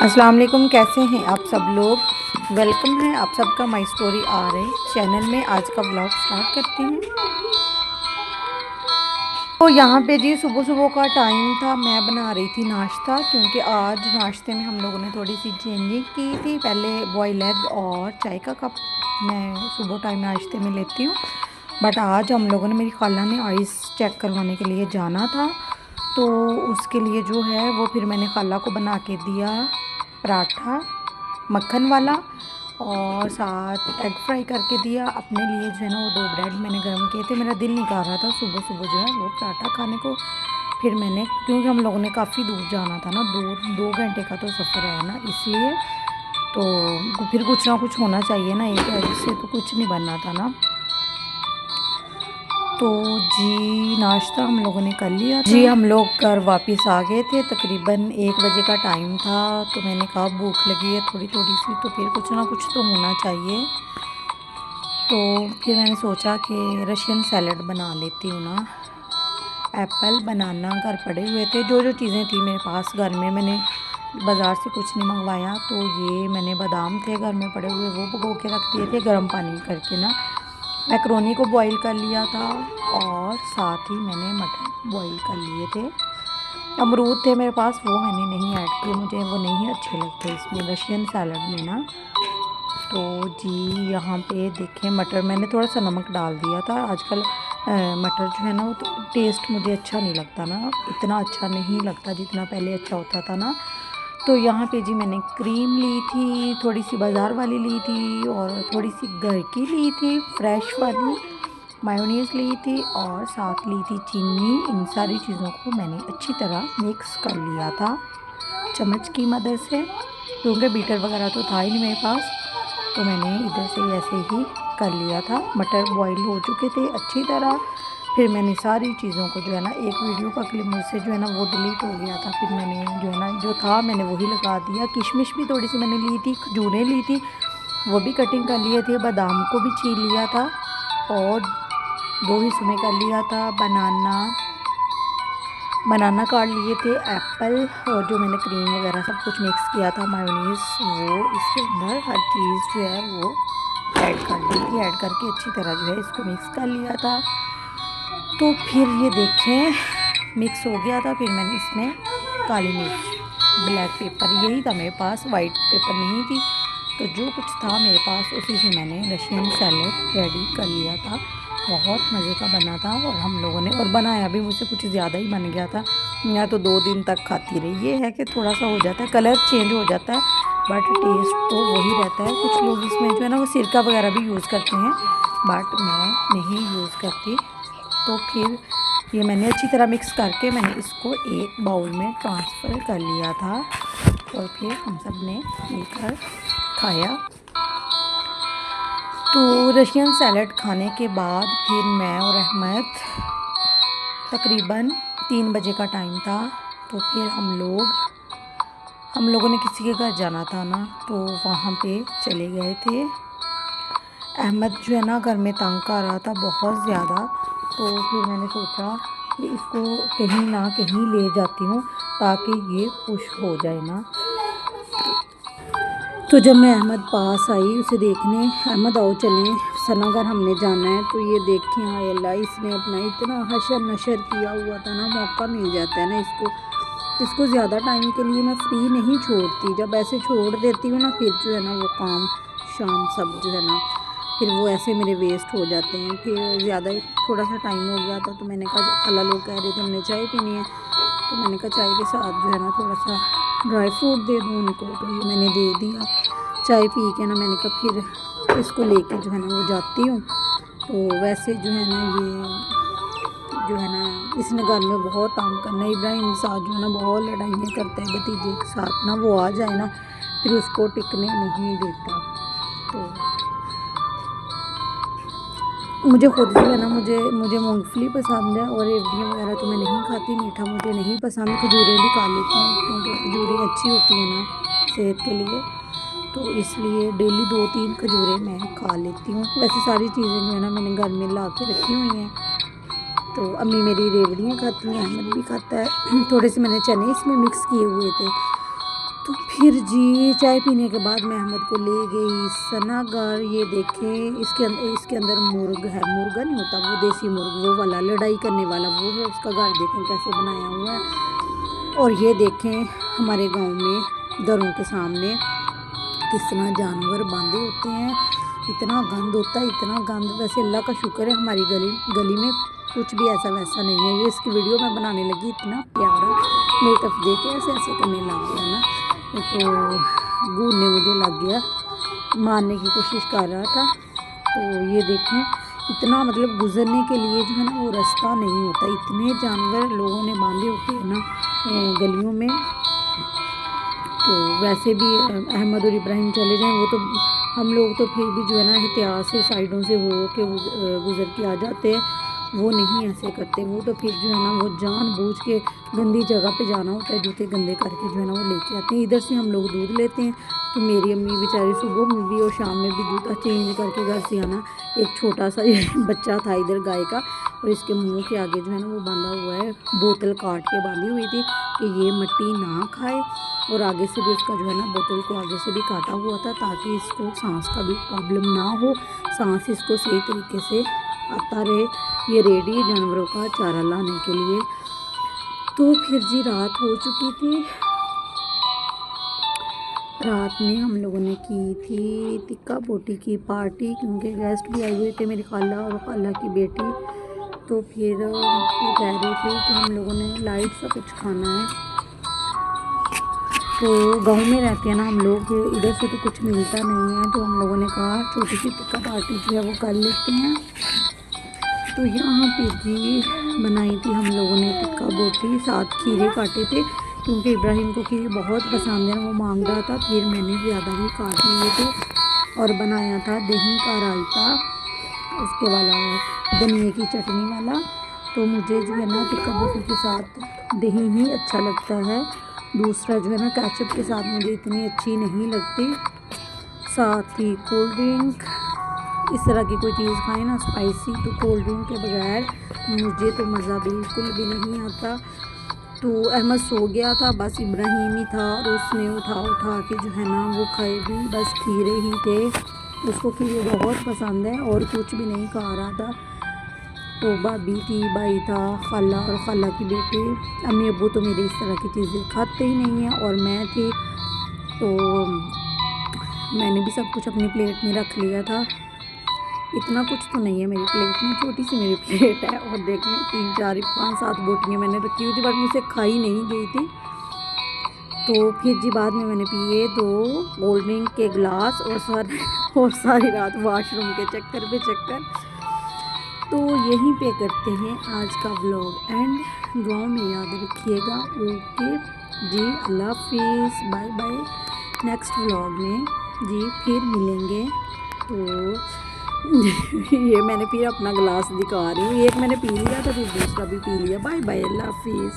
अस्सलाम वालेकुम, कैसे हैं आप सब लोग। वेलकम है आप सबका माई स्टोरी आ रहे चैनल में। आज का व्लॉग स्टार्ट करते हैं। तो यहाँ पे जी सुबह सुबह का टाइम था। मैं बना रही थी नाश्ता, क्योंकि आज नाश्ते में हम लोगों ने थोड़ी सी चेंजिंग की थी। पहले बॉयल एग और चाय का कप मैं सुबह टाइम नाश्ते में लेती हूँ, बट आज हम लोगों ने, मेरी खाला ने आइस चेक करवाने के लिए जाना था, तो उसके लिए जो है वो फिर मैंने खाला को बना के दिया पराठा मक्खन वाला, और साथ एग फ्राई करके दिया। अपने लिए जो है ना वो 2 ब्रेड मैंने गर्म किए थे। मेरा दिल नहीं कर रहा था सुबह सुबह जो है वो पराठा खाने को। फिर मैंने, क्योंकि हम लोगों ने काफ़ी दूर जाना था ना, 2 घंटे का तो सफ़र है ना, इसलिए तो फिर कुछ ना कुछ होना चाहिए ना, एक एग से तो कुछ नहीं बनना था ना। तो जी नाश्ता हम लोगों ने कर लिया जी। हम लोग घर वापस आ गए थे, तकरीबन 1 बजे का टाइम था। तो मैंने कहा भूख लगी है थोड़ी थोड़ी सी, तो फिर कुछ ना कुछ तो होना चाहिए। तो फिर मैंने सोचा कि रशियन सैलड बना लेती हूँ ना। एप्पल बनाना घर पड़े हुए थे, जो जो चीज़ें थी मेरे पास घर में, मैंने बाज़ार से कुछ नहीं मंगवाया। तो ये मैंने बादाम थे घर में पड़े हुए, वो भिगो के रख दिए थे गर्म पानी करके ना। मैक्रोनी को बॉईल कर लिया था, और साथ ही मैंने मटर बॉईल कर लिए थे। अमरूद थे मेरे पास, वो मैंने नहीं ऐड किए, मुझे वो नहीं अच्छे लगते इसमें रशियन सैलड में ना। तो जी यहाँ पे देखें, मटर मैंने थोड़ा सा नमक डाल दिया था। आजकल मटर जो है ना वो तो टेस्ट मुझे अच्छा नहीं लगता ना, इतना अच्छा नहीं लगता जितना पहले अच्छा होता था ना। तो यहाँ पे जी मैंने क्रीम ली थी, थोड़ी सी बाज़ार वाली ली थी, और थोड़ी सी घर की ली थी फ्रेश वाली। मायोनीज़ ली थी, और साथ ली थी चीनी। इन सारी चीज़ों को मैंने अच्छी तरह मिक्स कर लिया था चम्मच की मदद से, क्योंकि बीटर वगैरह तो था ही नहीं मेरे पास। तो मैंने इधर से ऐसे ही कर लिया था। मटर बॉईल हो चुके थे अच्छी तरह। फिर मैंने सारी चीज़ों को जो है ना, एक वीडियो का क्लिप मुझसे जो है ना वो डिलीट हो गया था, फिर मैंने जो है ना जो था मैंने वही लगा दिया। किशमिश भी थोड़ी सी मैंने ली थी, खजूरें ली थी, वो भी कटिंग कर लिए थे। बादाम को भी छील लिया था, और 2 हिस्सों में कर लिया था। बनाना काट लिए थे, एप्पल, और जो मैंने क्रीम वगैरह सब कुछ मिक्स किया था, मायोनीज़, वो इसके अंदर हर चीज़ जो है वो ऐड कर दी थी। ऐड करके अच्छी तरह जो है इसको मिक्स कर लिया था। तो फिर ये देखें मिक्स हो गया था। फिर मैंने इसमें काली मिर्च, ब्लैक पेपर, यही था मेरे पास, वाइट पेपर नहीं थी। तो जो कुछ था मेरे पास उसी से मैंने रशियन सैलड रेडी कर लिया था। बहुत मज़े का बना था, और हम लोगों ने, और बनाया भी मुझसे कुछ ज़्यादा ही बन गया था। मैं तो 2 दिन तक खाती रही। ये है कि थोड़ा सा हो जाता है, कलर चेंज हो जाता है, बट टेस्ट तो वही रहता है। कुछ लोग इसमें जो है ना वो सिरका वगैरह भी यूज़ करते हैं, बट मैं नहीं यूज़ करती। तो फिर ये मैंने अच्छी तरह मिक्स करके मैंने इसको एक बाउल में ट्रांसफ़र कर लिया था, और फिर हम सब ने मिलकर खाया। तो रशियन सैलड खाने के बाद फिर मैं और अहमद, तकरीबन 3 बजे का टाइम था, तो फिर हम लोगों ने किसी के घर जाना था ना, तो वहाँ पे चले गए थे। अहमद जो है ना घर में तंग कर रहा था बहुत ज़्यादा, तो फिर मैंने सोचा कि इसको कहीं ना कहीं ले जाती हूँ ताकि ये खुश हो जाए ना। तो जब मैं अहमद पास आई उसे देखने, अहमद आओ चलें सनागर हमने जाना है, तो ये देखें हाय अल्लाह, इसने अपना इतना हशर नशर किया हुआ था ना। मौका मिल जाता है ना इसको ज़्यादा टाइम के लिए मैं फ्री नहीं छोड़ती। जब ऐसे छोड़ देती हूँ ना, फिर जो है ना वो काम शाम सब जो है ना फिर वो ऐसे मेरे वेस्ट हो जाते हैं। फिर ज़्यादा थोड़ा सा टाइम हो गया था, तो मैंने कहा खाला लोग कह रहे थे हमने चाय पीनी है, तो मैंने कहा चाय के साथ जो है ना थोड़ा सा ड्राई फ्रूट दे दूँ उनको, तो ये मैंने दे दिया। चाय पी के ना मैंने कहा फिर इसको लेके जो है ना वो जाती हूँ। तो वैसे जो है ना ये जो है ना इसने घर में बहुत काम करना है। इब्राहिम साथ जो है ना बहुत लड़ाइयाँ करता है भतीजे के साथ ना, वो आ जाए ना फिर उसको टिकने नहीं देता। तो मुझे खुद जो है ना मुझे मूंगफली पसंद है, और रेवड़ियाँ वगैरह तो मैं नहीं खाती, मीठा मुझे नहीं पसंद। खजूरें भी खा लेती हूँ, क्योंकि खजूरें अच्छी होती हैं ना सेहत के लिए, तो इसलिए डेली 2-3 खजूरें मैं खा लेती हूँ। वैसे सारी चीज़ें जो है ना मैंने घर में ला के रखी हुई हैं। तो अम्मी मेरी रेवड़ियाँ खाती हैं, अहमद भी खाता है। थोड़े से मैंने चने इसमें मिक्स किए हुए थे, तो फिर जी चाय पीने के बाद मैं अहमद को ले गई सनागर। ये देखें इसके अंदर मुर्ग है, मुर्गा नहीं होता वो देसी मुर्ग, वो वाला लड़ाई करने वाला वो है उसका घर। देखें कैसे बनाया हुआ है। और ये देखें हमारे गांव में घरों के सामने किस तरह जानवर बांधे होते हैं। इतना गंद होता है, इतना गंद। वैसे अल्लाह का शुक्र है हमारी गली में कुछ भी ऐसा वैसा नहीं है। ये इसकी वीडियो मैं बनाने लगी, इतना प्यारा मेरी तरफ देख के ऐसे ऐसे करने लग गया ना, तो घूरने मुझे लग गया, मारने की कोशिश कर रहा था। तो ये देखें इतना मतलब गुजरने के लिए जो है ना वो रास्ता नहीं होता, इतने जानवर लोगों ने बांधे होते हैं ना गलियों में। तो वैसे भी अहमद और इब्राहिम चले जाएं वो तो हम लोग तो फिर भी जो है ना एहतियात से साइडों से हो के गुजर के आ जाते हैं, वो नहीं ऐसे करते। वो तो फिर जो है ना वो जानबूझ के गंदी जगह पे जाना होता है, जूते गंदे करके जो है ना वो लेके आते हैं। इधर से हम लोग दूध लेते हैं, तो मेरी अम्मी बेचारी सुबह में भी और शाम में भी जूता चेंज करके घर से आना। एक छोटा सा बच्चा था इधर गाय का, और इसके मुंह के आगे जो है ना वो बांधा हुआ है, बोतल काट के बांधी हुई थी कि ये मिट्टी ना खाए। और आगे से भी उसका जो है ना बोतल को आगे से भी काटा हुआ था ताकि इसको सांस का भी प्रॉब्लम ना हो, सांस इसको सही तरीके से आता रहे। ये रेडी जानवरों का चारा लाने के लिए। तो फिर जी रात हो चुकी थी। रात में हम लोगों ने की थी टिक्का बोटी की पार्टी, क्योंकि गेस्ट भी आए हुए थे, मेरी खाला और खाला की बेटी। तो फिर वो कह रहे थे कि हम लोगों ने लाइट सा कुछ खाना है। तो गांव में रहते हैं ना हम लोग, इधर से तो कुछ मिलता नहीं है, तो हम लोगों ने कहा छोटी सी टिक्का पार्टी जो है वो कर लेते हैं। तो यहाँ पे जी बनाई थी हम लोगों ने टिक्का बोटी, साथ खीरे काटे थे क्योंकि इब्राहिम को खीरे बहुत पसंद है, वो मांग रहा था। फिर मैंने ज़्यादा ही काट लिए थे। और बनाया था दही का रायता, उसके वाला धनिए की चटनी वाला। तो मुझे जो है ना टिक्का बोटी के साथ दही ही अच्छा लगता है, दूसरा जो है ना केचप के साथ मुझे इतनी अच्छी नहीं लगती। साथ ही कोल्ड ड्रिंक, इस तरह की कोई चीज़ खाएं ना स्पाइसी, तो कोल्ड ड्रिंक के बगैर मुझे तो मज़ा बिल्कुल भी नहीं आता। तो अहमद सो गया था, बस इब्राहिम ही था, और उसने उठा के जो है ना वो खाए भी बस खीरे ही थे। उसको खीरे बहुत पसंद है और कुछ भी नहीं खा रहा था। तो भाभी थी, भाई था, खाला और खाला की बेटी, अम्मी अब्बू तो मेरे इस तरह की चीज़ें खाते ही नहीं हैं, और मैं थी। तो मैंने भी सब कुछ अपनी प्लेट में रख लिया था। इतना कुछ तो नहीं है मेरी प्लेट में, छोटी सी मेरी प्लेट है। और देखें 3 4 5 7 बोटियाँ मैंने रखी हुई थी, बट मुझसे खाई नहीं गई थी। तो फिर जी बाद में मैंने पिए 2 कोल्ड ड्रिंक के गिलास, और सारी रात वाशरूम के चक्कर पे चक्कर। तो यहीं पे करते हैं आज का व्लॉग एंड। दुआओं में याद रखिएगा। ओके जी, अल्लाह हाफिज़, बाय बाय। नेक्स्ट व्लॉग में जी फिर मिलेंगे। तो ये मैंने फिर अपना गिलास दिखा रही हूँ, एक मैंने पी लिया था, फिर दूसरा भी पी लिया। बाय बाय, अल्लाह हाफिज़।